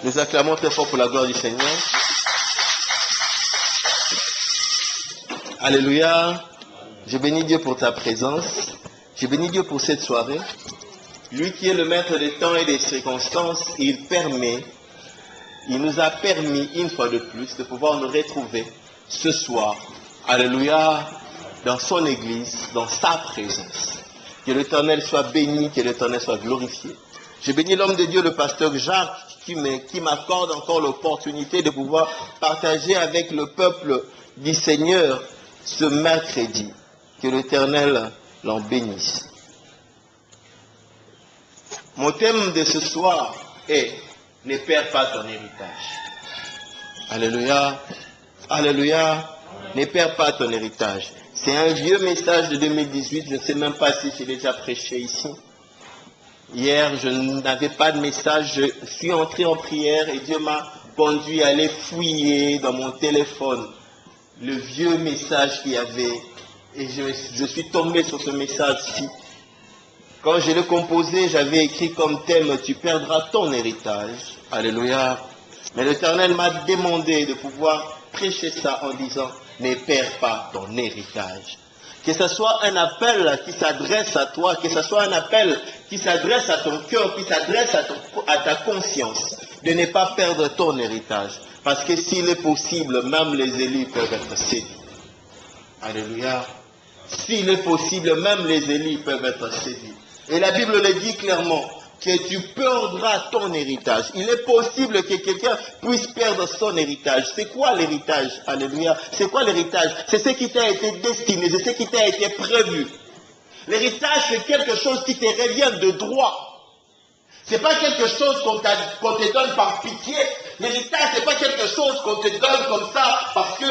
Nous acclamons très fort pour la gloire du Seigneur. Alléluia. Je bénis Dieu pour ta présence. Je bénis Dieu pour cette soirée. Lui qui est le maître des temps et des circonstances, il nous a permis une fois de plus de pouvoir nous retrouver ce soir. Alléluia. Dans son église, dans sa présence. Que l'Éternel soit béni, que l'Éternel soit glorifié. Je bénis l'homme de Dieu, le pasteur Jacques, qui m'accorde encore l'opportunité de pouvoir partager avec le peuple du Seigneur ce mercredi. Que l'Éternel l'en bénisse. Mon thème de ce soir est « Ne perds pas ton héritage ». Alléluia, alléluia, ne perds pas ton héritage. C'est un vieux message de 2018, je ne sais même pas si j'ai déjà prêché ici. Hier, je n'avais pas de message, je suis entré en prière et Dieu m'a conduit à aller fouiller dans mon téléphone le vieux message qu'il y avait. Et je suis tombé sur ce message-ci. Quand je l'ai composé, j'avais écrit comme thème « Tu perdras ton héritage ». Alléluia. Mais l'Éternel m'a demandé de pouvoir prêcher ça en disant « Ne perds pas ton héritage ». Que ce soit un appel qui s'adresse à toi, que ce soit un appel qui s'adresse à ton cœur, qui s'adresse à ta conscience, de ne pas perdre ton héritage. Parce que s'il est possible, même les élus peuvent être séduits. Alléluia. S'il est possible, même les élus peuvent être séduits. Et la Bible le dit clairement, que tu perdras ton héritage. Il est possible que quelqu'un puisse perdre son héritage. C'est quoi l'héritage? Alléluia. C'est quoi l'héritage? C'est ce qui t'a été destiné, c'est ce qui t'a été prévu. L'héritage, c'est quelque chose qui te revient de droit. C'est pas quelque chose qu'on te donne par pitié. L'héritage, c'est pas quelque chose qu'on te donne comme ça parce que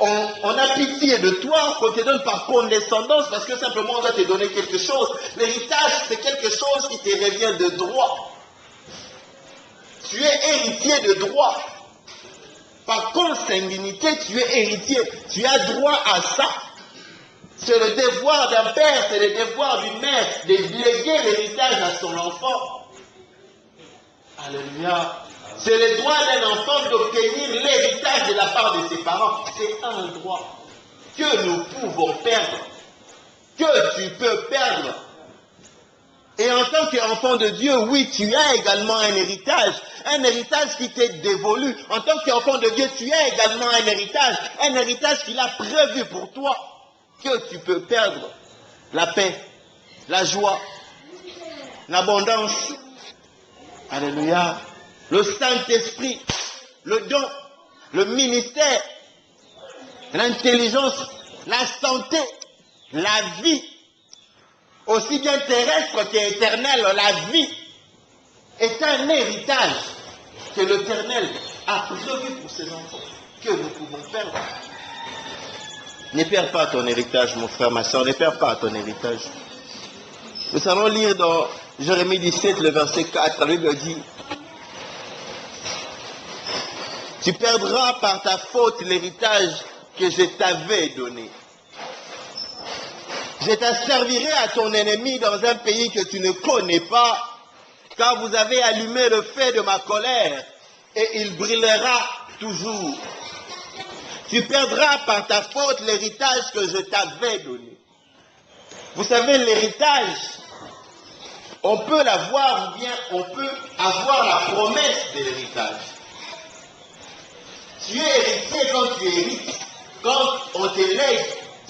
on a pitié de toi, qu'on te donne par condescendance, parce que simplement on va te donner quelque chose. L'héritage, c'est quelque chose qui te revient de droit. Tu es héritier de droit. Par consanguinité, tu es héritier. Tu as droit à ça. C'est le devoir d'un père, c'est le devoir d'une mère de léguer l'héritage à son enfant. Alléluia. C'est le droit d'un enfant d'obtenir l'héritage de la part de ses parents. C'est un droit que nous pouvons perdre, que tu peux perdre. Et en tant qu'enfant de Dieu, oui, tu as également un héritage qui t'est dévolu. En tant qu'enfant de Dieu, tu as également un héritage qu'il a prévu pour toi, que tu peux perdre. La paix, la joie, l'abondance. Alléluia. Le Saint-Esprit, le don, le ministère, l'intelligence, la santé, la vie, aussi bien terrestre qu'éternelle, la vie est un héritage que l'Éternel a prévu pour ses enfants, que nous pouvons perdre. Ne perds pas ton héritage, mon frère, ma soeur, ne perds pas ton héritage. Nous allons lire dans Jérémie 17, le verset 4, la Bible dit: tu perdras par ta faute l'héritage que je t'avais donné. Je t'asservirai à ton ennemi dans un pays que tu ne connais pas, car vous avez allumé le feu de ma colère, et il brûlera toujours. Tu perdras par ta faute l'héritage que je t'avais donné. Vous savez, l'héritage, on peut l'avoir ou bien on peut avoir la promesse de l'héritage. Tu es héritier quand tu hérites, quand on te lègue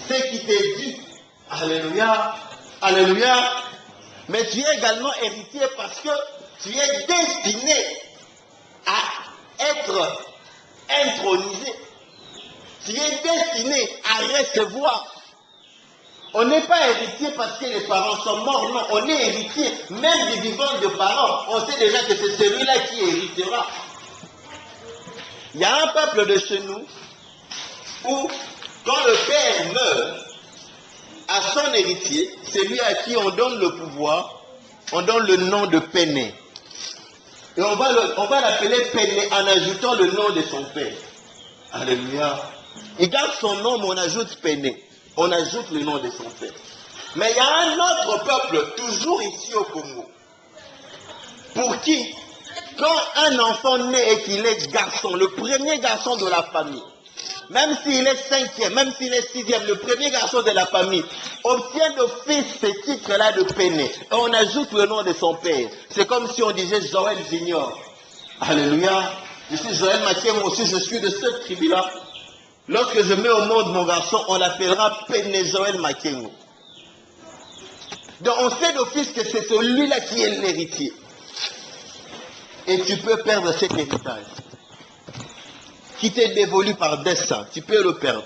ce qui t'est dû. Alléluia, alléluia. Mais tu es également héritier parce que tu es destiné à être intronisé. Tu es destiné à recevoir. On n'est pas héritier parce que les parents sont morts, non. On est héritier même des vivants de parents. On sait déjà que c'est celui-là qui héritera. Il y a un peuple de chez nous où, quand le père meurt, à son héritier, celui à qui on donne le pouvoir, on donne le nom de Péné. Et on va l'appeler Péné en ajoutant le nom de son père. Alléluia. Il garde son nom, mais on ajoute Péné. On ajoute le nom de son père. Mais il y a un autre peuple, toujours ici au Congo, pour qui, Quand un enfant naît et qu'il est garçon, le premier garçon de la famille, même s'il est cinquième, même s'il est sixième, le premier garçon de la famille obtient d'office ce titre-là de Péné. Et on ajoute le nom de son père. C'est comme si on disait Joël Junior. Alléluia. Je suis Joël Mathieu, moi aussi je suis de cette tribu-là. Lorsque je mets au monde mon garçon, on l'appellera Péné Joël Makengo. Donc on sait d'office que c'est celui-là qui est l'héritier. Et tu peux perdre cet héritage qui t'est dévolu par dessein. Tu peux le perdre.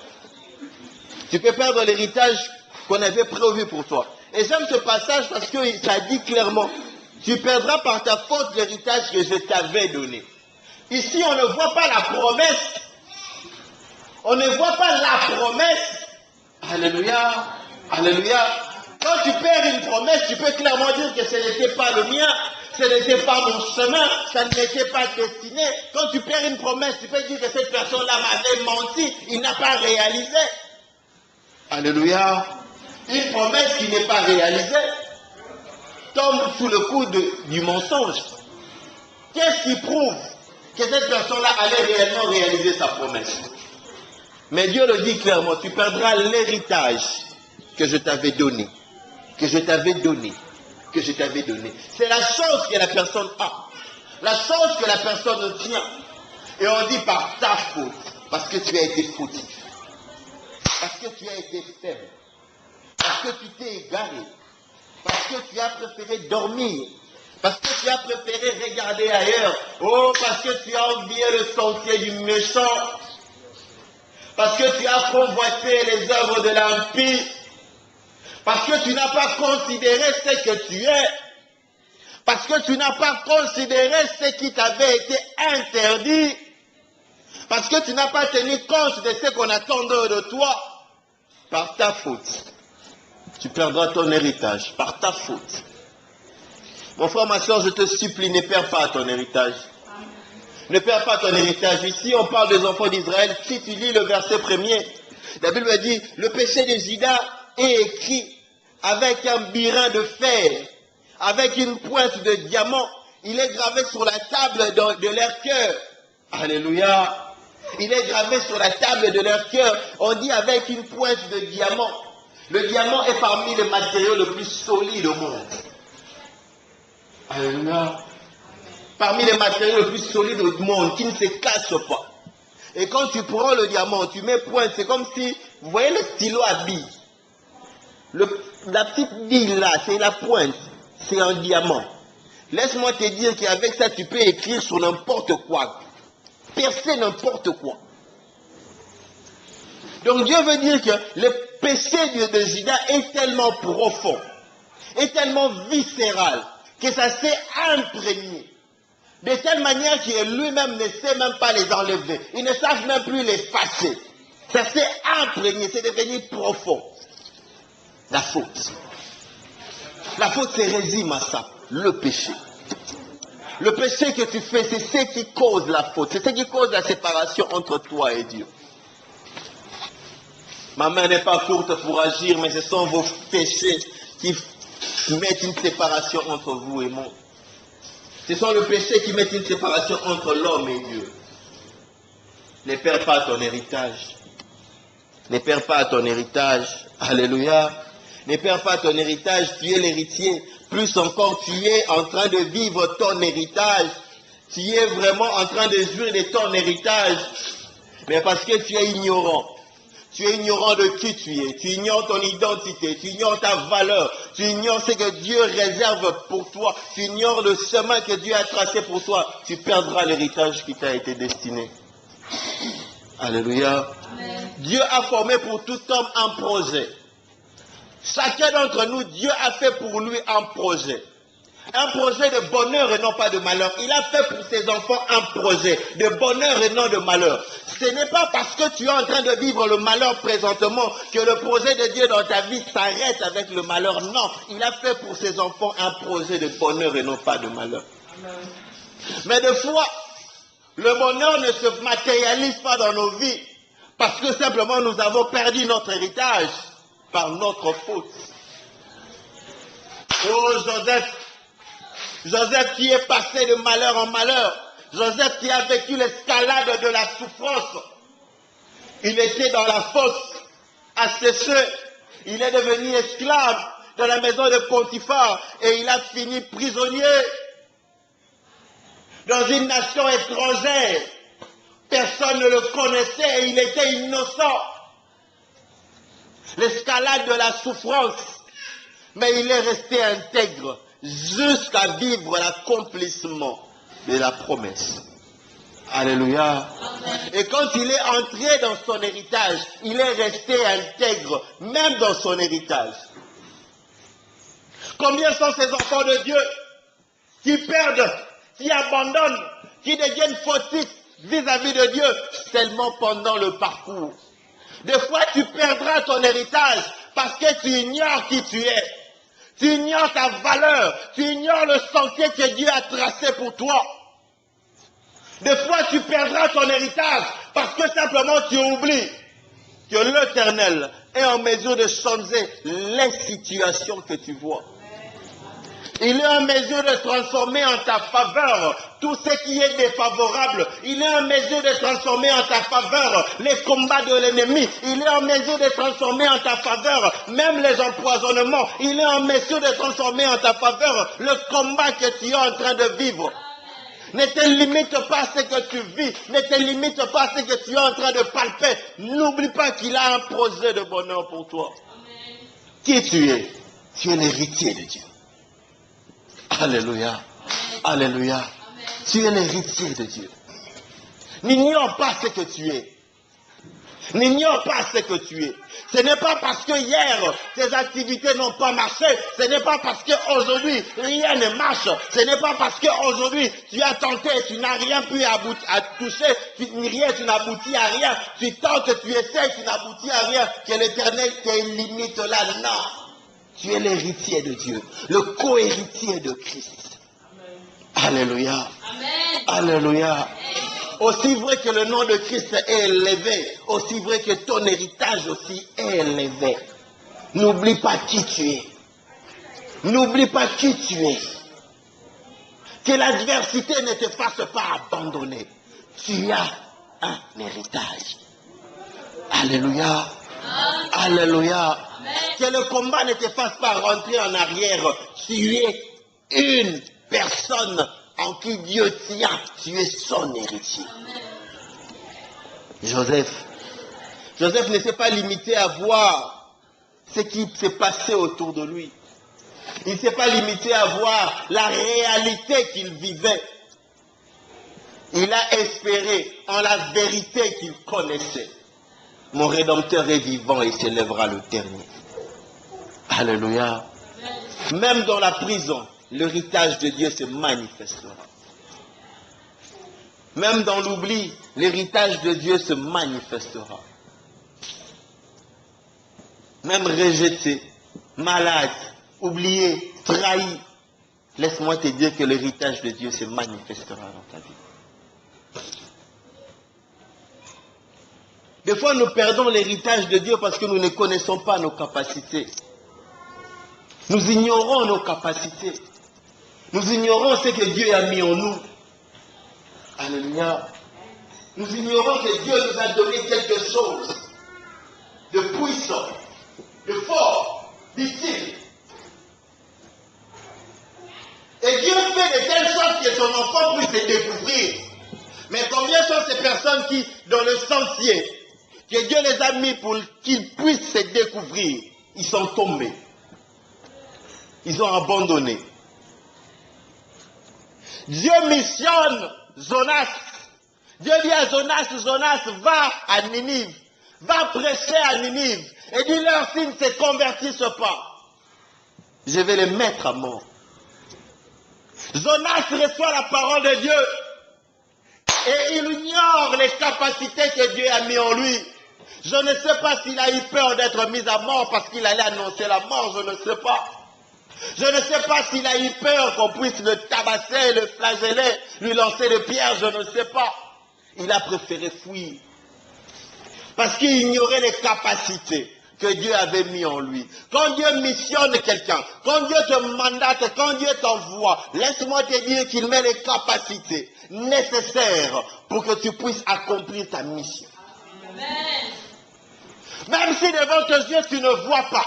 Tu peux perdre l'héritage qu'on avait prévu pour toi. Et j'aime ce passage parce que ça dit clairement, tu perdras par ta faute l'héritage que je t'avais donné. Ici, on ne voit pas la promesse. On ne voit pas la promesse. Alléluia. Alléluia. Quand tu perds une promesse, tu peux clairement dire que ce n'était pas le mien, ce n'était pas mon chemin, ça ne m'était pas destiné. Quand tu perds une promesse, tu peux dire que cette personne-là m'avait menti, il n'a pas réalisé. Alléluia. Une promesse qui n'est pas réalisée tombe sous le coup du mensonge. Qu'est-ce qui prouve que cette personne-là allait réellement réaliser sa promesse? Mais Dieu le dit clairement, tu perdras l'héritage que je t'avais donné. Que je t'avais donné. Que je t'avais donné. C'est la chose que la personne a. La chose que la personne tient. Et on dit par ta faute. Parce que tu as été fautif. Parce que tu as été faible. Parce que tu t'es égaré. Parce que tu as préféré dormir. Parce que tu as préféré regarder ailleurs. Oh, parce que tu as oublié le sentier du méchant. Parce que tu as convoité les œuvres de l'impie. Parce que tu n'as pas considéré ce que tu es. Parce que tu n'as pas considéré ce qui t'avait été interdit. Parce que tu n'as pas tenu compte de ce qu'on attendait de toi. Par ta faute. Tu perdras ton héritage. Par ta faute. Mon frère, ma soeur, je te supplie, ne perds pas ton héritage. Ne perds pas ton héritage. Ici, on parle des enfants d'Israël. Si tu lis le verset premier, la Bible dit, le péché de Juda est écrit avec un birin de fer, avec une pointe de diamant. Il est gravé sur la table de leur cœur. Alléluia. Il est gravé sur la table de leur cœur. On dit avec une pointe de diamant. Le diamant est parmi les matériaux les plus solides au monde. Alléluia. Parmi les matériaux les plus solides au monde, qui ne se cassent pas. Et quand tu prends le diamant, tu mets pointe, c'est comme si, vous voyez le stylo à billes. La petite bille là, c'est la pointe, c'est un diamant. Laisse-moi te dire qu'avec ça, tu peux écrire sur n'importe quoi. Percer n'importe quoi. Donc Dieu veut dire que le péché de Juda est tellement profond, est tellement viscéral, que ça s'est imprégné. De telle manière qu'il lui-même ne sait même pas les enlever. Il ne savent même plus les effacer. Ça s'est imprégné, c'est devenu profond. La faute. La faute se résume à ça, le péché. Le péché que tu fais, c'est ce qui cause la faute. C'est ce qui cause la séparation entre toi et Dieu. Ma main n'est pas courte pour agir, mais ce sont vos péchés qui mettent une séparation entre vous et moi. Ce sont les péchés qui mettent une séparation entre l'homme et Dieu. Ne perds pas ton héritage. Ne perds pas ton héritage. Alléluia. Ne perds pas ton héritage, tu es l'héritier. Plus encore, tu es en train de vivre ton héritage. Tu es vraiment en train de jouir de ton héritage. Mais parce que tu es ignorant. Tu es ignorant de qui tu es. Tu ignores ton identité. Tu ignores ta valeur. Tu ignores ce que Dieu réserve pour toi. Tu ignores le chemin que Dieu a tracé pour toi. Tu perdras l'héritage qui t'a été destiné. Alléluia. Amen. Dieu a formé pour tout homme un projet. Chacun d'entre nous, Dieu a fait pour lui un projet. Un projet de bonheur et non pas de malheur. Il a fait pour ses enfants un projet de bonheur et non de malheur. Ce n'est pas parce que tu es en train de vivre le malheur présentement que le projet de Dieu dans ta vie s'arrête avec le malheur. Non, il a fait pour ses enfants un projet de bonheur et non pas de malheur. Amen. Mais des fois, le bonheur ne se matérialise pas dans nos vies parce que simplement nous avons perdu notre héritage par notre faute. Oh Joseph, Joseph qui est passé de malheur en malheur. Joseph qui a vécu l'escalade de la souffrance. Il était dans la fosse, asséché. Il est devenu esclave dans la maison de Potiphar et il a fini prisonnier dans une nation étrangère. Personne ne le connaissait et il était innocent. L'escalade de la souffrance. Mais il est resté intègre jusqu'à vivre l'accomplissement de la promesse. Alléluia. Et quand il est entré dans son héritage, il est resté intègre, même dans son héritage. Combien sont ces enfants de Dieu qui perdent, qui abandonnent, qui deviennent fautifs vis-à-vis de Dieu seulement pendant le parcours? Des fois, tu perdras ton héritage parce que tu ignores qui tu es. Tu ignores ta valeur. Tu ignores le sentier que Dieu a tracé pour toi. Des fois, tu perdras ton héritage parce que simplement tu oublies que l'Éternel est en mesure de changer les situations que tu vois. Il est en mesure de transformer en ta faveur tout ce qui est défavorable. Il est en mesure de transformer en ta faveur les combats de l'ennemi. Il est en mesure de transformer en ta faveur même les empoisonnements. Il est en mesure de transformer en ta faveur le combat que tu es en train de vivre. Ne te limite pas à ce que tu vis. Ne te limite pas à ce que tu es en train de palper. N'oublie pas qu'il a un projet de bonheur pour toi. Amen. Qui tu es? Tu es l'héritier de Dieu. Alléluia. Alléluia. Amen. Tu es l'héritier de Dieu. N'ignore pas ce que tu es. N'ignore pas ce que tu es. Ce n'est pas parce que hier, tes activités n'ont pas marché. Ce n'est pas parce qu'aujourd'hui, rien ne marche. Ce n'est pas parce qu'aujourd'hui, tu as tenté et tu n'as rien pu à toucher. Tu n'aboutis à rien. Tu tentes, tu essaies, tu n'aboutis à rien. Que l'Éternel te limite là. Non. Tu es l'héritier de Dieu. Le co-héritier de Christ. Amen. Alléluia. Amen. Alléluia. Amen. Aussi vrai que le nom de Christ est élevé, aussi vrai que ton héritage aussi est élevé. N'oublie pas qui tu es. N'oublie pas qui tu es. Que l'adversité ne te fasse pas abandonner. Tu as un héritage. Alléluia. Alléluia. Que le combat ne te fasse pas rentrer en arrière. Tu es une personne en qui Dieu tient, tu es son héritier. Joseph ne s'est pas limité à voir ce qui s'est passé autour de lui. Il ne s'est pas limité à voir la réalité qu'il vivait. Il a espéré en la vérité qu'il connaissait. Mon Rédempteur est vivant et s'élèvera le dernier. Alléluia. Même dans la prison, l'héritage de Dieu se manifestera. Même dans l'oubli, l'héritage de Dieu se manifestera. Même rejeté, malade, oublié, trahi, laisse-moi te dire que l'héritage de Dieu se manifestera dans ta vie. Des fois, nous perdons l'héritage de Dieu parce que nous ne connaissons pas nos capacités. Nous ignorons nos capacités. Nous ignorons ce que Dieu a mis en nous. Alléluia. Nous ignorons que Dieu nous a donné quelque chose de puissant, de fort, d'utile. Et Dieu fait de telle sorte que son enfant puisse se découvrir. Mais combien sont ces personnes qui, dans le sentier, que Dieu les a mis pour qu'ils puissent se découvrir, ils sont tombés. Ils ont abandonné. Dieu missionne Jonas. Dieu dit à Jonas, Jonas, va à Ninive. Va prêcher à Ninive. Et dis-leur s'ils ne se convertissent pas, je vais les mettre à mort. Jonas reçoit la parole de Dieu. Et il ignore les capacités que Dieu a mis en lui. Je ne sais pas s'il a eu peur d'être mis à mort parce qu'il allait annoncer la mort, je ne sais pas. Je ne sais pas s'il a eu peur qu'on puisse le tabasser, le flageller, lui lancer des pierres, je ne sais pas. Il a préféré fuir. Parce qu'il ignorait les capacités. que Dieu avait mis en lui. Quand Dieu missionne quelqu'un, quand Dieu te mandate, quand Dieu t'envoie, laisse-moi te dire qu'il met les capacités nécessaires pour que tu puisses accomplir ta mission. Amen. Même si devant tes yeux tu ne vois pas,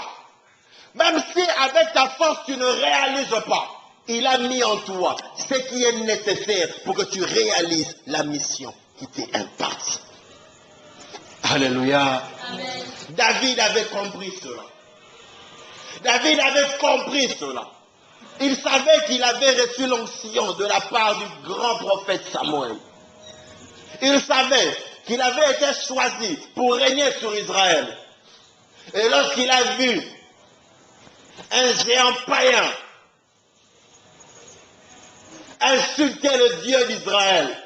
même si avec ta force tu ne réalises pas, il a mis en toi ce qui est nécessaire pour que tu réalises la mission qui t'est impartie. Alléluia. Amen. David avait compris cela. David avait compris cela. Il savait qu'il avait reçu l'onction de la part du grand prophète Samuel. Il savait qu'il avait été choisi pour régner sur Israël. Et lorsqu'il a vu un géant païen insulter le Dieu d'Israël,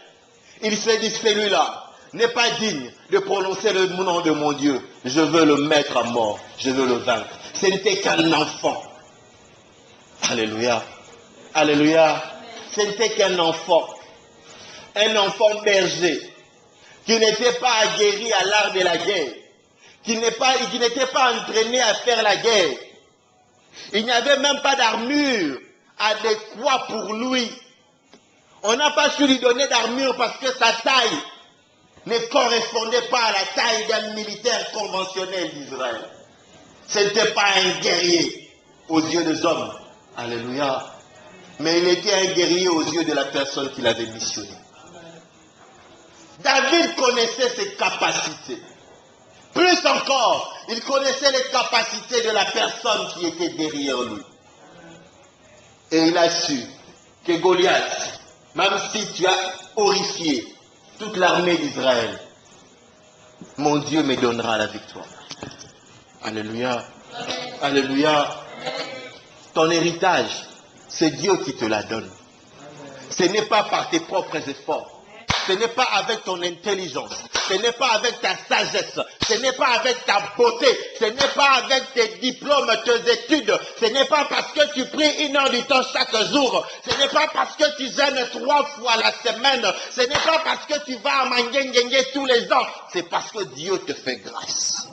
il s'est dit, celui-là n'est pas digne de prononcer le nom de mon Dieu. Je veux le mettre à mort. Je veux le vaincre. Ce n'était qu'un enfant. Alléluia. Alléluia. Ce n'était qu'un enfant. Un enfant berger qui n'était pas aguerri à l'art de la guerre. Qui n'était pas entraîné à faire la guerre. Il n'y avait même pas d'armure adéquate pour lui. On n'a pas su lui donner d'armure parce que sa taille ne correspondait pas à la taille d'un militaire conventionnel d'Israël. Ce n'était pas un guerrier aux yeux des hommes. Alléluia. Mais il était un guerrier aux yeux de la personne qui l'avait missionné. David connaissait ses capacités. Plus encore, il connaissait les capacités de la personne qui était derrière lui. Et il a su que Goliath, même si tu as horrifié toute l'armée d'Israël, mon Dieu me donnera la victoire. Alléluia. Alléluia. Ton héritage, c'est Dieu qui te la donne. Ce n'est pas par tes propres efforts. Ce n'est pas avec ton intelligence. Ce n'est pas avec ta sagesse. Ce n'est pas avec ta beauté. Ce n'est pas avec tes diplômes, tes études. Ce n'est pas parce que tu pries 1 heure du temps chaque jour. Ce n'est pas parce que tu jeûnes 3 fois la semaine. Ce n'est pas parce que tu vas à Mangengengue tous les ans. C'est parce que Dieu te fait grâce.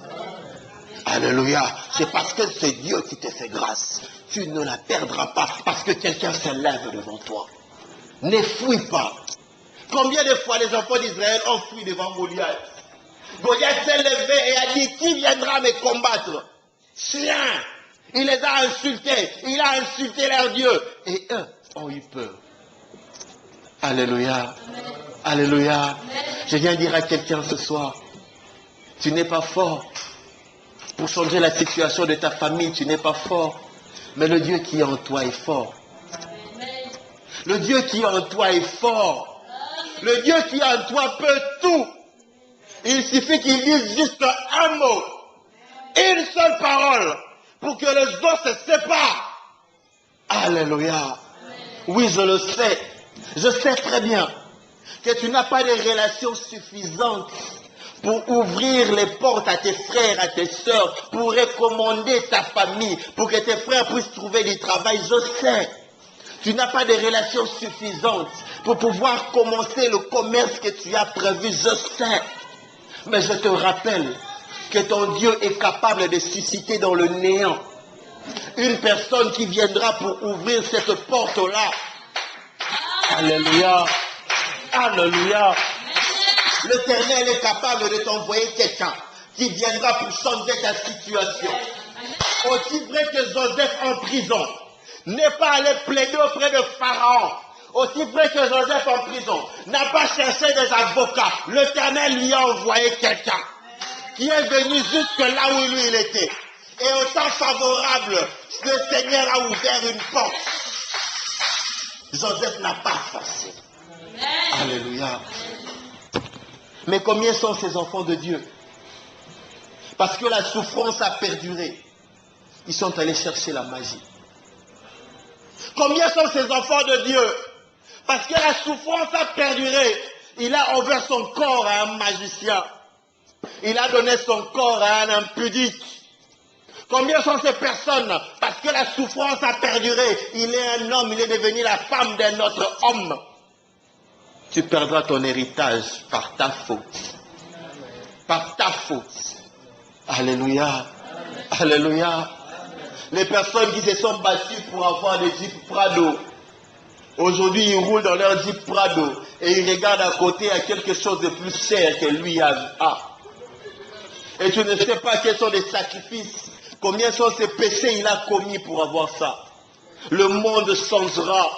Alléluia. C'est parce que c'est Dieu qui te fait grâce. Tu ne la perdras pas parce que quelqu'un se lève devant toi. Ne fuis pas. Combien de fois les enfants d'Israël ont fui devant Goliath? Goliath s'est levé et a dit, qui viendra me combattre? Chien! Il les a insultés. Il a insulté leur Dieu. Et eux ont eu peur. Alléluia. Alléluia. Je viens dire à quelqu'un ce soir, tu n'es pas fort. Pour changer la situation de ta famille, tu n'es pas fort. Mais le Dieu qui est en toi est fort. Le Dieu qui est en toi est fort. Le Dieu qui est en toi peut tout. Il suffit qu'il dise juste un mot, une seule parole, pour que les os se séparent. Alléluia. Oui, je le sais. Je sais très bien que tu n'as pas de relations suffisantes pour ouvrir les portes à tes frères, à tes sœurs, pour recommander ta famille, pour que tes frères puissent trouver du travail. Je sais. Tu n'as pas de relations suffisantes pour pouvoir commencer le commerce que tu as prévu. Je sais. Mais je te rappelle que ton Dieu est capable de susciter dans le néant une personne qui viendra pour ouvrir cette porte-là. Alléluia. Alléluia. L'Éternel est capable de t'envoyer quelqu'un qui viendra pour changer ta situation. Aussi vrai que Joseph en prison n'est pas allé plaider auprès de Pharaon. Aussi vrai que Joseph en prison n'a pas cherché des avocats. L'Éternel lui a envoyé quelqu'un qui est venu jusque là où lui il était. Et au temps favorable, le Seigneur a ouvert une porte. Joseph n'a pas forcé. Alléluia. Mais combien sont ces enfants de Dieu? Parce que la souffrance a perduré. Ils sont allés chercher la magie. Combien sont ces enfants de Dieu? Parce que la souffrance a perduré. Il a ouvert son corps à un magicien. Il a donné son corps à un impudique. Combien sont ces personnes? Parce que la souffrance a perduré. Il est un homme, il est devenu la femme d'un autre homme. Tu perdras ton héritage par ta faute. Par ta faute. Alléluia. Alléluia. Les personnes qui se sont battues pour avoir des Jeep Prado, aujourd'hui ils roulent dans leur Jeep Prado et ils regardent à côté à quelque chose de plus cher que lui a. Et tu ne sais pas quels sont les sacrifices, combien sont ces péchés il a commis pour avoir ça. Le monde changera,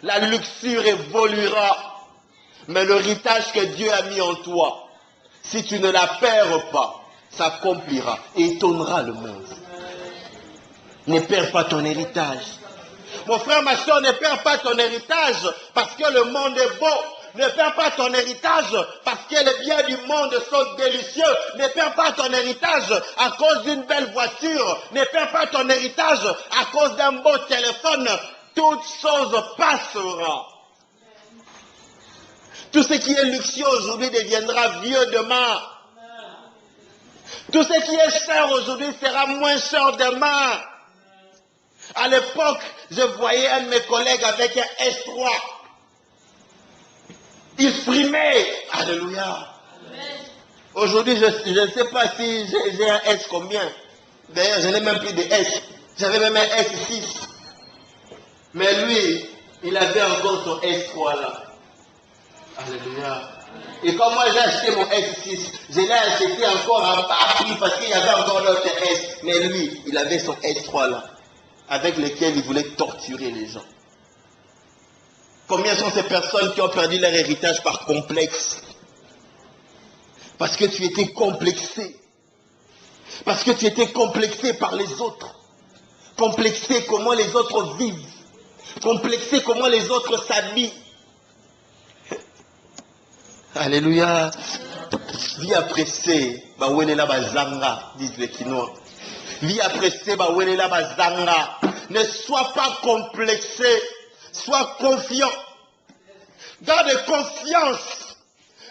la luxure évoluera, mais l'héritage que Dieu a mis en toi, si tu ne la perds pas, s'accomplira et étonnera le monde. Ne perds pas ton héritage. Mon frère, ma soeur, ne perds pas ton héritage parce que le monde est beau. Ne perds pas ton héritage parce que les biens du monde sont délicieux. Ne perds pas ton héritage à cause d'une belle voiture. Ne perds pas ton héritage à cause d'un beau téléphone. Toute chose passera. Tout ce qui est luxueux aujourd'hui deviendra vieux demain. Tout ce qui est cher aujourd'hui sera moins cher demain. À l'époque, je voyais un de mes collègues avec un S3. Il frimait. Alléluia. Aujourd'hui, je ne sais pas si j'ai un S combien. D'ailleurs, je n'ai même plus de S. J'avais même un S6. Mais lui, il avait encore son S3 là. Alléluia. Et quand moi j'ai acheté mon S6, je l'ai acheté encore à bas prix parce qu'il y avait encore l'autre S. Mais lui, il avait son S3 là, avec lequel il voulait torturer les gens. Combien sont ces personnes qui ont perdu leur héritage par complexe? Parce que tu étais complexé. Parce que tu étais complexé par les autres. Complexé comment les autres vivent. Complexé comment les autres s'habillent. Alléluia. Vie pressée, bah welela bazanga, disent les Quinois. Vie pressée, bah welela bazanga. Ne sois pas complexé, sois confiant. Garde confiance.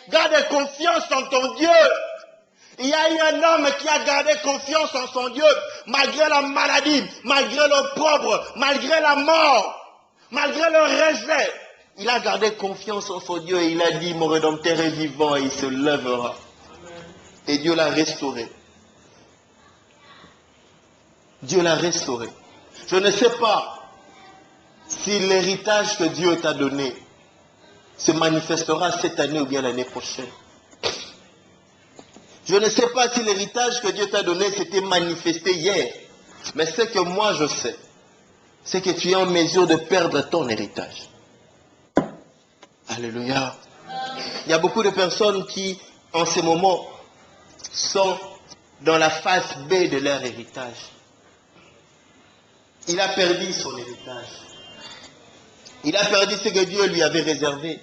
Garde confiance en ton Dieu. Il y a eu un homme qui a gardé confiance en son Dieu, malgré la maladie, malgré l'opprobre, malgré la mort, malgré le rejet. Il a gardé confiance en son Dieu et il a dit, mon Rédempteur est vivant et il se lèvera. Et Dieu l'a restauré. Dieu l'a restauré. Je ne sais pas si l'héritage que Dieu t'a donné se manifestera cette année ou bien l'année prochaine. Je ne sais pas si l'héritage que Dieu t'a donné s'était manifesté hier. Mais ce que moi je sais, c'est que tu es en mesure de perdre ton héritage. Alléluia. Il y a beaucoup de personnes qui, en ce moment, sont dans la phase B de leur héritage. Il a perdu son héritage. Il a perdu ce que Dieu lui avait réservé.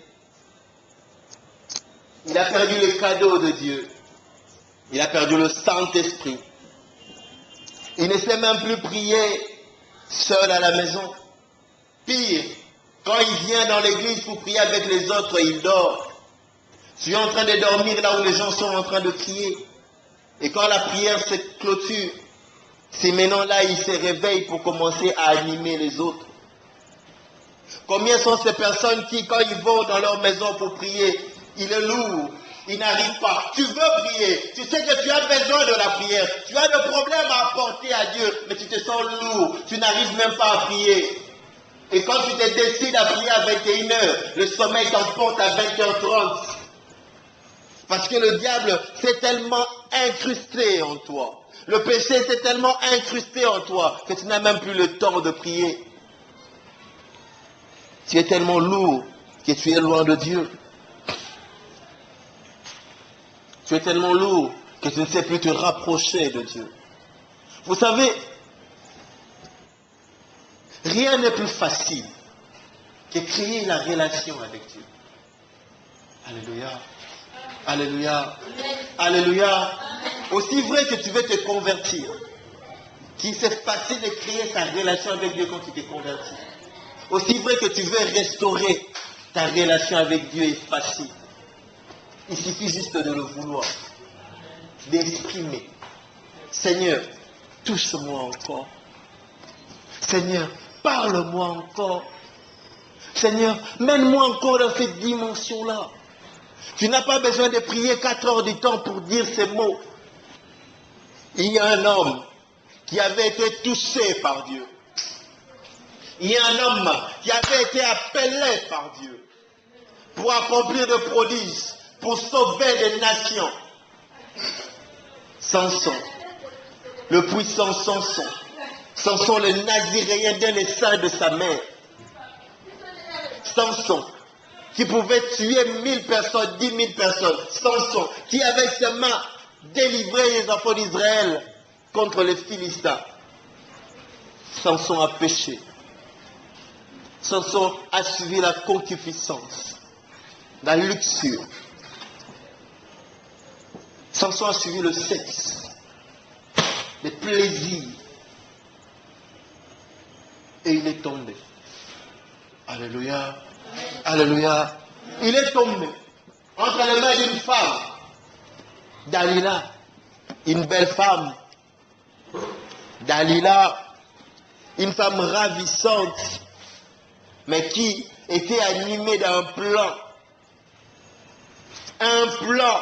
Il a perdu le cadeau de Dieu. Il a perdu le Saint-Esprit. Il ne sait même plus prier seul à la maison. Pire, quand il vient dans l'église pour prier avec les autres, il dort. Tu es en train de dormir là où les gens sont en train de prier. Et quand la prière se clôture, c'est maintenant là il se réveille pour commencer à animer les autres. Combien sont ces personnes qui, quand ils vont dans leur maison pour prier, il est lourd, il n'arrive pas. Tu veux prier, tu sais que tu as besoin de la prière, tu as des problèmes à apporter à Dieu, mais tu te sens lourd, tu n'arrives même pas à prier. Et quand tu te décides à prier à 21h, le sommeil t'emporte à 20h30. Parce que le diable s'est tellement incrusté en toi. Le péché s'est tellement incrusté en toi que tu n'as même plus le temps de prier. Tu es tellement lourd que tu es loin de Dieu. Tu es tellement lourd que tu ne sais plus te rapprocher de Dieu. Vous savez, rien n'est plus facile que créer la relation avec Dieu. Alléluia. Alléluia. Alléluia. Aussi vrai que tu veux te convertir, qu'il c'est facile de créer sa relation avec Dieu quand tu t'es converti. Aussi vrai que tu veux restaurer ta relation avec Dieu est facile. Il suffit juste de le vouloir, d'exprimer. Seigneur, touche-moi encore. Seigneur, parle-moi encore. Seigneur, mène-moi encore dans cette dimension-là. Tu n'as pas besoin de prier 4 heures du temps pour dire ces mots. Il y a un homme qui avait été touché par Dieu. Il y a un homme qui avait été appelé par Dieu pour accomplir des prodiges, pour sauver des nations. Samson, le puissant Samson. Samson, le naziréen dès les seins de sa mère. Samson, qui pouvait tuer 1000 personnes, 10 000 personnes. Samson, qui avec ses mains délivrait les enfants d'Israël contre les Philistins. Samson a péché. Samson a suivi la concupiscence, la luxure. Samson a suivi le sexe, les plaisirs. Et il est tombé. Alléluia. Alléluia. Il est tombé entre les mains d'une femme, Dalila, une belle femme. Dalila, une femme ravissante, mais qui était animée d'un plan. Un plan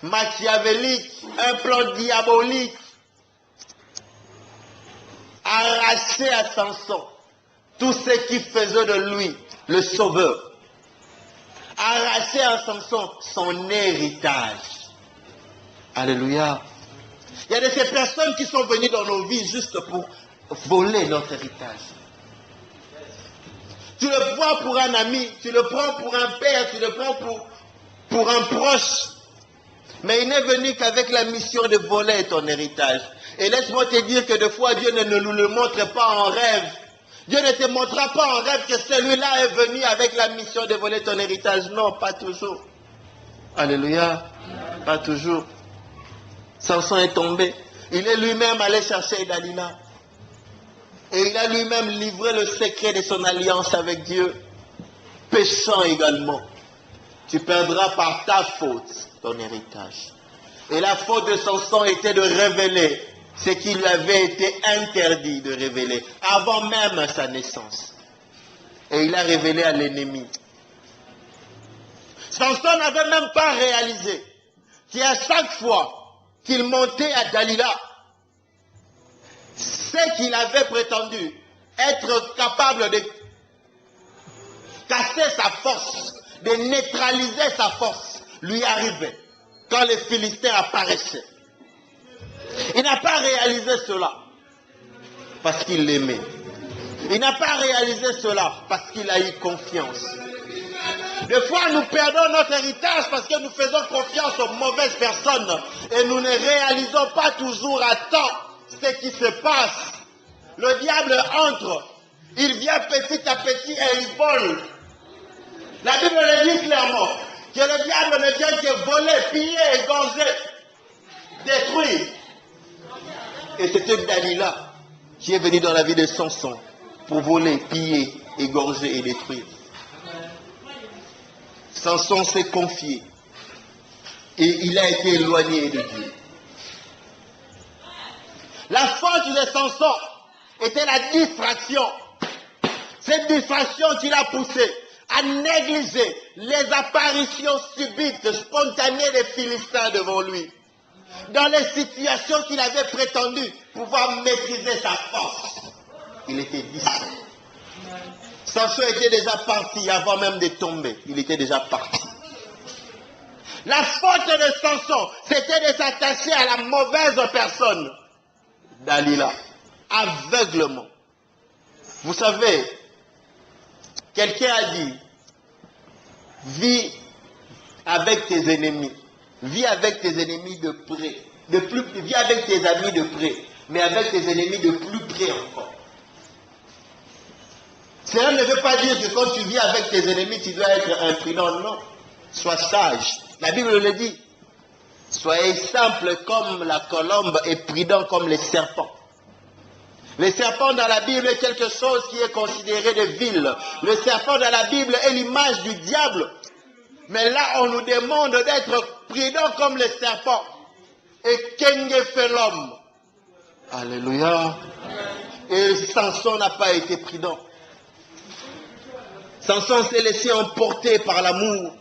machiavélique, un plan diabolique, arraché à Samson tout ce qui faisait de lui le sauveur. Arraché à Samson son héritage. Alléluia. Il y a de ces personnes qui sont venues dans nos vies juste pour voler notre héritage. Tu le prends pour un ami, tu le prends pour un père, tu le prends pour un proche. Mais il n'est venu qu'avec la mission de voler ton héritage. Et laisse-moi te dire que des fois, Dieu ne nous le montre pas en rêve. Dieu ne te montrera pas en rêve que celui-là est venu avec la mission de voler ton héritage. Non, pas toujours. Alléluia. Pas toujours. Samson est tombé. Il est lui-même allé chercher Dalila. Et il a lui-même livré le secret de son alliance avec Dieu. Péchant également. Tu perdras par ta faute ton héritage. Et la faute de Samson était de révéler ce qui lui avait été interdit de révéler avant même sa naissance. Et il a révélé à l'ennemi. Samson n'avait même pas réalisé qu'à chaque fois qu'il montait à Dalila, ce qu'il avait prétendu être capable de casser sa force, de neutraliser sa force, lui arrivait quand les Philistins apparaissaient. Il n'a pas réalisé cela parce qu'il l'aimait. Il n'a pas réalisé cela parce qu'il a eu confiance. Des fois, nous perdons notre héritage parce que nous faisons confiance aux mauvaises personnes et nous ne réalisons pas toujours à temps ce qui se passe. Le diable entre, il vient petit à petit et il vole. La Bible le dit clairement que le diable ne vient que voler, piller, égorger, détruire. Et c'était Dalila qui est venu dans la vie de Samson pour voler, piller, égorger et détruire. Samson s'est confié et il a été éloigné de Dieu. La faute de Samson était la distraction. Cette distraction qui l'a poussé à négliger les apparitions subites, spontanées des Philistins devant lui. Dans les situations qu'il avait prétendu pouvoir maîtriser sa force, il était distrait. Samson était déjà parti avant même de tomber. Il était déjà parti. La faute de Samson, c'était de s'attacher à la mauvaise personne. Dalila, aveuglement. Vous savez, quelqu'un a dit, vis avec tes ennemis. Vis avec tes ennemis de près. Vis avec tes amis de près. Mais avec tes ennemis de plus près encore. Cela ne veut pas dire que quand tu vis avec tes ennemis, tu dois être imprudent. Non. Sois sage. La Bible le dit. Soyez simple comme la colombe et prudent comme les serpents. Le serpent dans la Bible est quelque chose qui est considéré de vil. Le serpent dans la Bible est l'image du diable. Mais là, on nous demande d'être prudent comme les serpents. Et qu'est-ce fait l'homme? Alléluia. Et Samson n'a pas été prudent. Samson s'est laissé emporter par l'amour.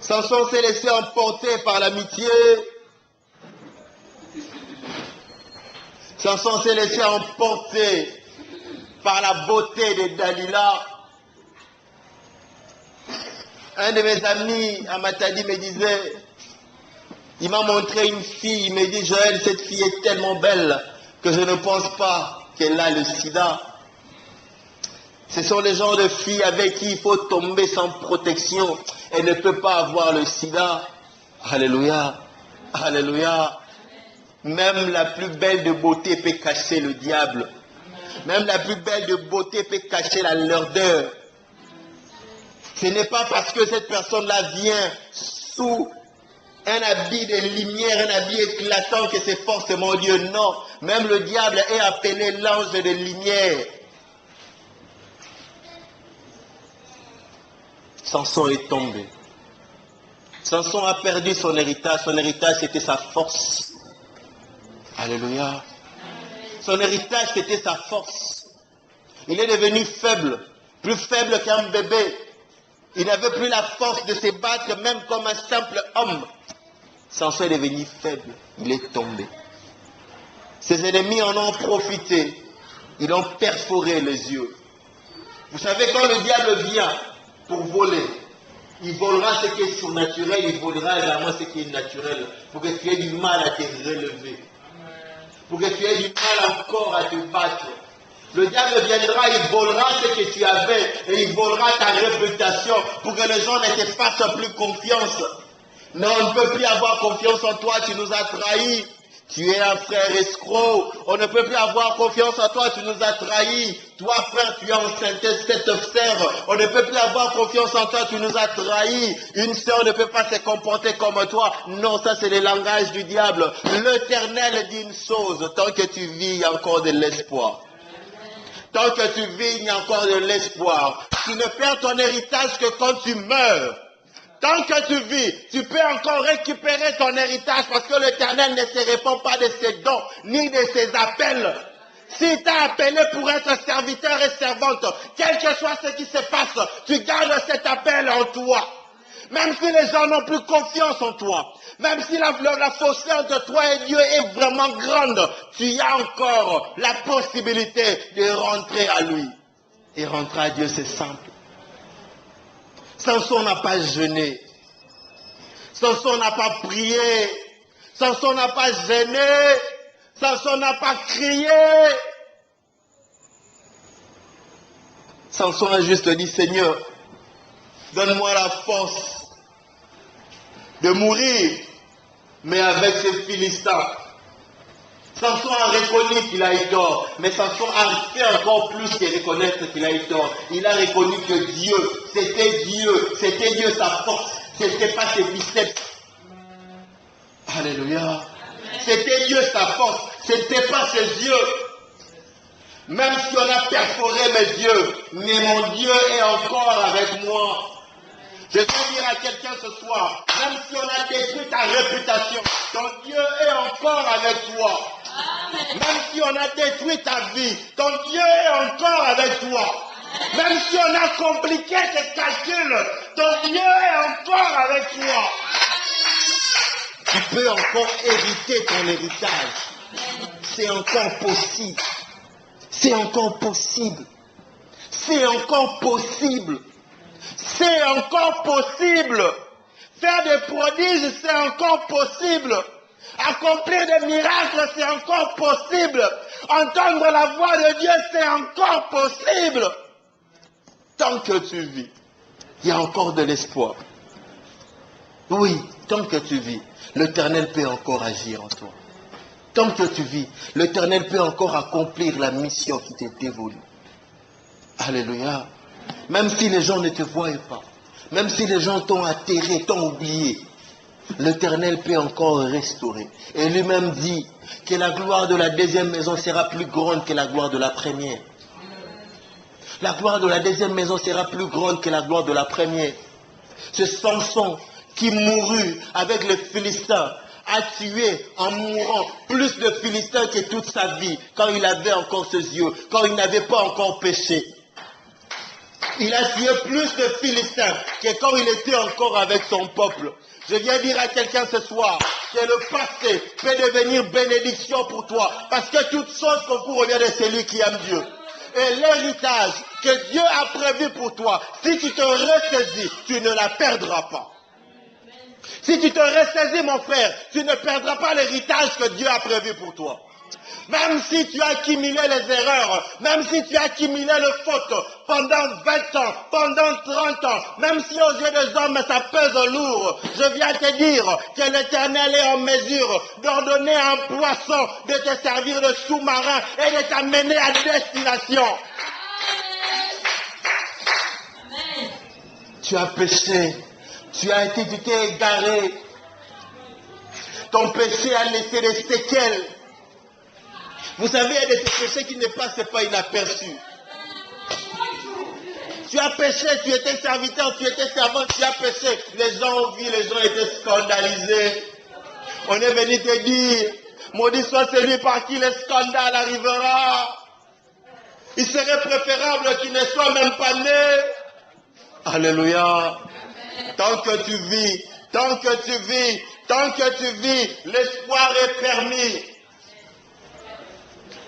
Samson s'est laissé emporter par l'amitié. Samson s'est laissé emporter par la beauté de Dalila. Un de mes amis à Matadi me disait, il m'a montré une fille, il me dit, Joël, cette fille est tellement belle que je ne pense pas qu'elle a le sida. Ce sont les genres de filles avec qui il faut tomber sans protection. Elle ne peut pas avoir le sida. Alléluia. Alléluia. Même la plus belle de beauté peut cacher le diable. Même la plus belle de beauté peut cacher la lourdeur. Ce n'est pas parce que cette personne-là vient sous un habit de lumière, un habit éclatant que c'est forcément Dieu. Non, même le diable est appelé l'ange de lumière. Samson est tombé. Samson a perdu son héritage. Son héritage, c'était sa force. Alléluia. Son héritage, c'était sa force. Il est devenu faible, plus faible qu'un bébé. Il n'avait plus la force de se battre même comme un simple homme. Samson est devenu faible. Il est tombé. Ses ennemis en ont profité. Ils ont perforé les yeux. Vous savez, quand le diable vient pour voler, il volera ce qui est surnaturel, il volera également ce qui est naturel, pour que tu aies du mal à te relever, pour que tu aies du mal encore à te battre. Le diable viendra, il volera ce que tu avais, et il volera ta réputation, pour que les gens ne te fassent plus confiance. Non, on ne peut plus avoir confiance en toi, tu nous as trahis. Tu es un frère escroc. On ne peut plus avoir confiance en toi, tu nous as trahis. Toi, frère, tu as enceinté cette sœur. On ne peut plus avoir confiance en toi, tu nous as trahis. Une sœur ne peut pas se comporter comme toi. Non, ça c'est le langage du diable. L'Éternel dit une chose, tant que tu vis, il y a encore de l'espoir. Tant que tu vis, il y a encore de l'espoir. Tu ne perds ton héritage que quand tu meurs. Tant que tu vis, tu peux encore récupérer ton héritage parce que l'Éternel ne se répand pas de ses dons ni de ses appels. S'il t'a appelé pour être serviteur et servante, quel que soit ce qui se passe, tu gardes cet appel en toi. Même si les gens n'ont plus confiance en toi, même si la fossé entre toi et Dieu est vraiment grande, tu as encore la possibilité de rentrer à lui. Et rentrer à Dieu, c'est simple. Samson n'a pas jeûné. Samson n'a pas prié. Samson n'a pas gêné. Samson n'a pas crié. Samson a juste dit, Seigneur, donne-moi la force de mourir, mais avec ces Philistins. Samson a reconnu qu'il a eu tort, mais Samson a fait encore plus que reconnaître qu'il a eu tort. Il a reconnu que Dieu, c'était Dieu sa force, c'était pas ses biceps. Alléluia. C'était Dieu sa force, c'était pas ses yeux. Même si on a perforé mes yeux, mais mon Dieu est encore avec moi. Je veux dire à quelqu'un ce soir, même si on a détruit ta réputation, ton Dieu est encore avec toi. Amen. Même si on a détruit ta vie, ton Dieu est encore avec toi. Amen. Même si on a compliqué tes calculs, ton Dieu est encore avec toi. Tu peux encore hériter ton héritage. C'est encore possible. C'est encore possible. C'est encore possible. C'est encore possible. Faire des prodiges, c'est encore possible. Accomplir des miracles, c'est encore possible. Entendre la voix de Dieu, c'est encore possible. Tant que tu vis, il y a encore de l'espoir. Oui, tant que tu vis, l'Éternel peut encore agir en toi. Tant que tu vis, l'Éternel peut encore accomplir la mission qui t'est dévolue. Alléluia. Même si les gens ne te voient pas, même si les gens t'ont atterré, t'ont oublié, l'Éternel peut encore restaurer. Et lui-même dit que la gloire de la deuxième maison sera plus grande que la gloire de la première. La gloire de la deuxième maison sera plus grande que la gloire de la première. Ce Samson qui mourut avec les Philistins a tué en mourant plus de Philistins que toute sa vie, quand il avait encore ses yeux, quand il n'avait pas encore péché. Il a tué plus de Philistins que quand il était encore avec son peuple. Je viens dire à quelqu'un ce soir, que le passé peut devenir bénédiction pour toi. Parce que toute chose concourt au bien de celui qui aime Dieu. Et l'héritage que Dieu a prévu pour toi, si tu te ressaisis, tu ne la perdras pas. Si tu te ressaisis, mon frère, tu ne perdras pas l'héritage que Dieu a prévu pour toi. Même si tu as accumulé les erreurs, même si tu as accumulé les fautes pendant 20 ans, pendant 30 ans, même si aux yeux des hommes ça pèse lourd, je viens te dire que l'Éternel est en mesure d'ordonner à un poisson de te servir de sous-marin et de t'amener à destination. Amen. Tu as péché, tu t'es égaré, ton péché a laissé des séquelles. Vous savez, il y a des péchés qui ne passent pas inaperçus. Tu as péché, tu étais serviteur, tu étais servant, tu as péché. Les gens ont vu, les gens étaient scandalisés. On est venu te dire, maudit soit celui par qui le scandale arrivera. Il serait préférable qu'il ne soit même pas né. Alléluia. Tant que tu vis, tant que tu vis, tant que tu vis, l'espoir est permis.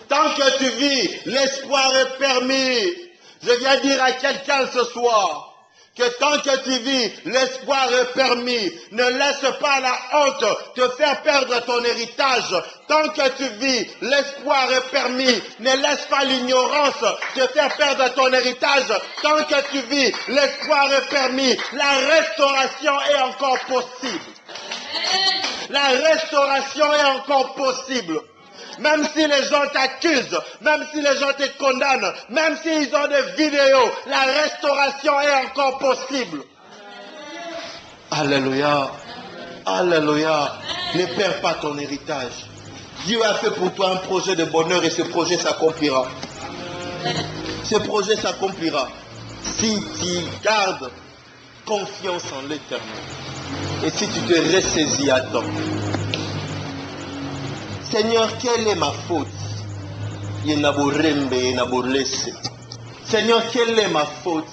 Tant que tu vis, l'espoir est permis. Je viens dire à quelqu'un ce soir que tant que tu vis, l'espoir est permis. Ne laisse pas la honte te faire perdre ton héritage. Tant que tu vis, l'espoir est permis. Ne laisse pas l'ignorance te faire perdre ton héritage. Tant que tu vis, l'espoir est permis. La restauration est encore possible. La restauration est encore possible. Même si les gens t'accusent, même si les gens te condamnent, même s'ils ont des vidéos, la restauration est encore possible. Alléluia. Alléluia. Ne perds pas ton héritage. Dieu a fait pour toi un projet de bonheur et ce projet s'accomplira. Ce projet s'accomplira si tu gardes confiance en l'Éternel et si tu te ressaisis à temps. Seigneur, quelle est ma faute? Seigneur, quelle est ma faute?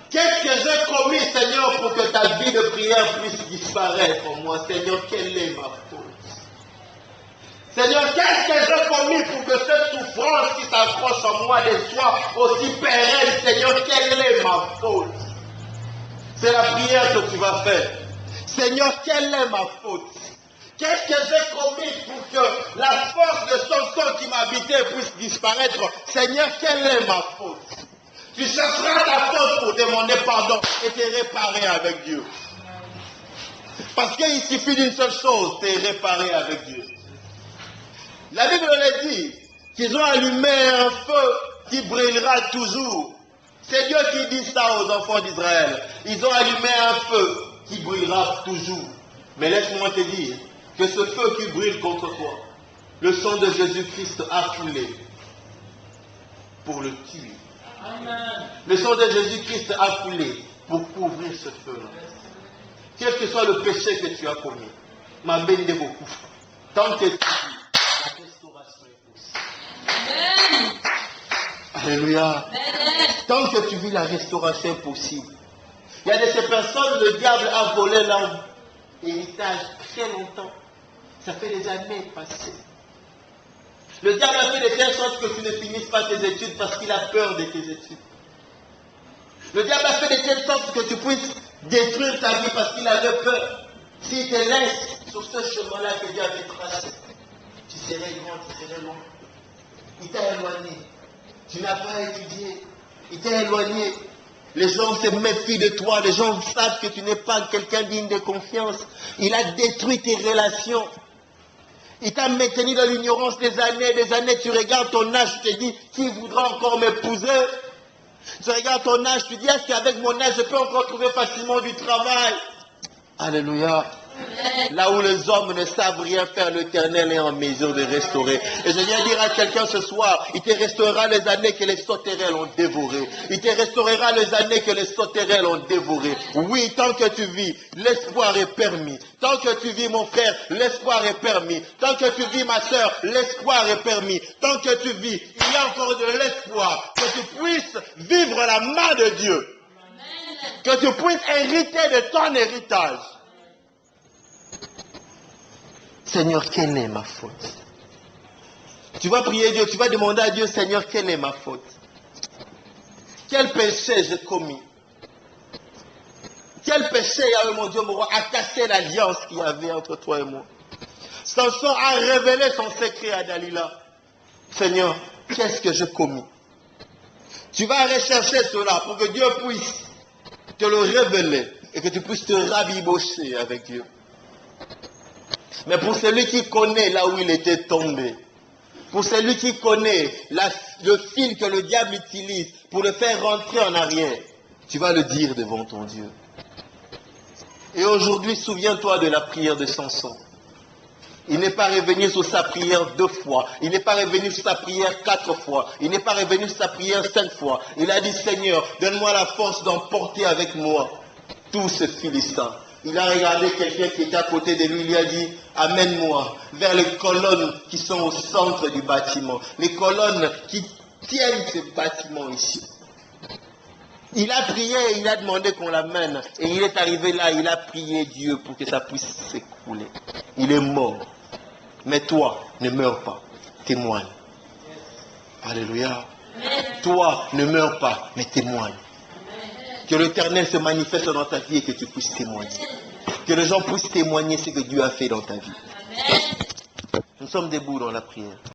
Qu'est-ce que j'ai commis, Seigneur, pour que ta vie de prière puisse disparaître en moi? Seigneur, quelle est ma faute? Seigneur, qu'est-ce que j'ai commis pour que cette souffrance qui s'approche en moi soit aussi pérenne? Seigneur, quelle est ma faute? C'est la prière que tu vas faire. Seigneur, quelle est ma faute? Qu'est-ce que j'ai commis pour que la force de son sang qui m'habitait puisse disparaître? Seigneur, quelle est ma faute? Tu chercheras ta faute pour demander pardon et te réparer avec Dieu. Parce qu'il suffit d'une seule chose, te réparer avec Dieu. La Bible le dit, qu'ils ont allumé un feu qui brûlera toujours. C'est Dieu qui dit ça aux enfants d'Israël. Ils ont allumé un feu qui brûlera toujours. Mais laisse-moi te dire, que ce feu qui brûle contre toi, le sang de Jésus-Christ a coulé pour le tuer. Amen. Le sang de Jésus-Christ a coulé pour couvrir ce feu-là. Quel que soit le péché que tu as commis, ma belle de beaucoup, tant que tu vis, la restauration est possible. Amen. Alléluia. Amen. Tant que tu vis, la restauration est possible. Il y a de ces personnes, le diable a volé leur héritage très longtemps. Ça fait des années passées. Le diable a fait de telle sorte que tu ne finisses pas tes études parce qu'il a peur de tes études. Le diable a fait de telle sorte que tu puisses détruire ta vie parce qu'il avait peur. S'il te laisse sur ce chemin-là que Dieu a fait tracer, tu serais grand, tu serais loin. Il t'a éloigné. Tu n'as pas étudié. Il t'a éloigné. Les gens se méfient de toi. Les gens savent que tu n'es pas quelqu'un digne de confiance. Il a détruit tes relations. Il t'a maintenu dans l'ignorance des années. Tu regardes ton âge, tu te dis, qui voudra encore m'épouser? Tu regardes ton âge, tu dis, est-ce qu'avec mon âge, je peux encore trouver facilement du travail? Alléluia. Là où les hommes ne savent rien faire, l'Éternel est en mesure de restaurer. Et je viens dire à quelqu'un ce soir, il te restaurera les années que les sauterelles ont dévorées. Il te restaurera les années que les sauterelles ont dévorées. Oui, tant que tu vis, l'espoir est permis. Tant que tu vis, mon frère, l'espoir est permis. Tant que tu vis, ma soeur, l'espoir est permis. Tant que tu vis, il y a encore de l'espoir que tu puisses vivre la main de Dieu. Que tu puisses hériter de ton héritage. Seigneur, quelle est ma faute? Tu vas prier Dieu, tu vas demander à Dieu, Seigneur, quelle est ma faute? Quel péché j'ai commis? Quel péché, mon Dieu, mon roi, a cassé l'alliance qu'il y avait entre toi et moi? Samson a révélé son secret à Dalila. Seigneur, qu'est-ce que j'ai commis? Tu vas rechercher cela pour que Dieu puisse te le révéler et que tu puisses te rabibocher avec Dieu. Mais pour celui qui connaît là où il était tombé, pour celui qui connaît le fil que le diable utilise pour le faire rentrer en arrière, tu vas le dire devant ton Dieu. Et aujourd'hui, souviens-toi de la prière de Samson. Il n'est pas revenu sur sa prière 2 fois. Il n'est pas revenu sur sa prière 4 fois. Il n'est pas revenu sur sa prière 5 fois. Il a dit, Seigneur, donne-moi la force d'emporter avec moi tous ces Philistins. Il a regardé quelqu'un qui était à côté de lui. Il lui a dit, amène-moi vers les colonnes qui sont au centre du bâtiment. Les colonnes qui tiennent ce bâtiment ici. Il a prié et il a demandé qu'on l'amène. Et il est arrivé là, il a prié Dieu pour que ça puisse s'écrouler. Il est mort. Mais toi, ne meurs pas. Témoigne. Alléluia. Toi, ne meurs pas, mais témoigne. Que l'Éternel se manifeste dans ta vie et que tu puisses témoigner. Que les gens puissent témoigner ce que Dieu a fait dans ta vie. Nous sommes debout dans la prière.